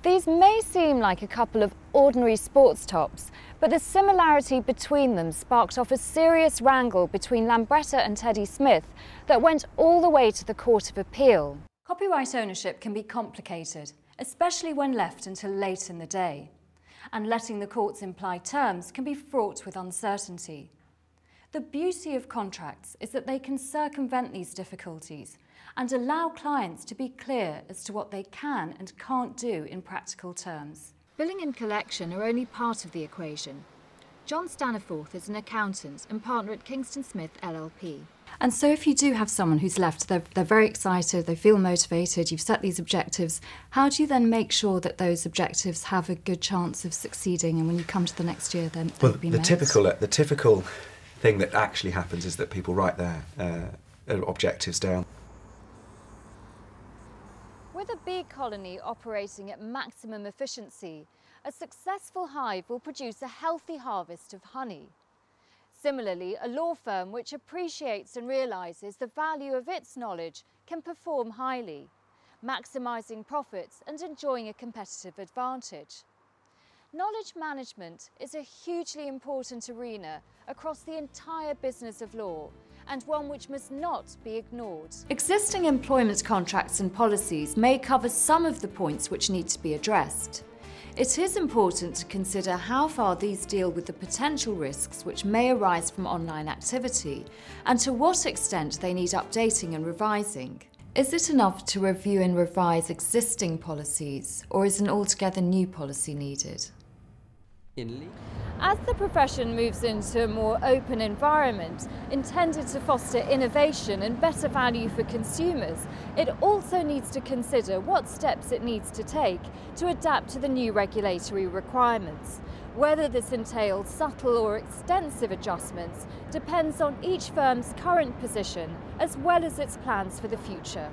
These may seem like a couple of ordinary sports tops, but the similarity between them sparked off a serious wrangle between Lambretta and Teddy Smith that went all the way to the Court of Appeal. Copyright ownership can be complicated, especially when left until late in the day, and letting the courts imply terms can be fraught with uncertainty. The beauty of contracts is that they can circumvent these difficulties and allow clients to be clear as to what they can and can't do in practical terms. Billing and collection are only part of the equation. John Staniforth is an accountant and partner at Kingston Smith LLP. And so if you do have someone who's left, they're very excited, they feel motivated, you've set these objectives, how do you then make sure that those objectives have a good chance of succeeding, and when you come to the next year then they'll be met? The typical thing that actually happens is that people write their objectives down. With a bee colony operating at maximum efficiency, a successful hive will produce a healthy harvest of honey. Similarly, a law firm which appreciates and realises the value of its knowledge can perform highly, maximising profits and enjoying a competitive advantage. Knowledge management is a hugely important arena across the entire business of law, and one which must not be ignored. Existing employment contracts and policies may cover some of the points which need to be addressed. It is important to consider how far these deal with the potential risks which may arise from online activity, and to what extent they need updating and revising. Is it enough to review and revise existing policies, or is an altogether new policy needed? As the profession moves into a more open environment intended to foster innovation and better value for consumers, it also needs to consider what steps it needs to take to adapt to the new regulatory requirements. Whether this entails subtle or extensive adjustments depends on each firm's current position as well as its plans for the future.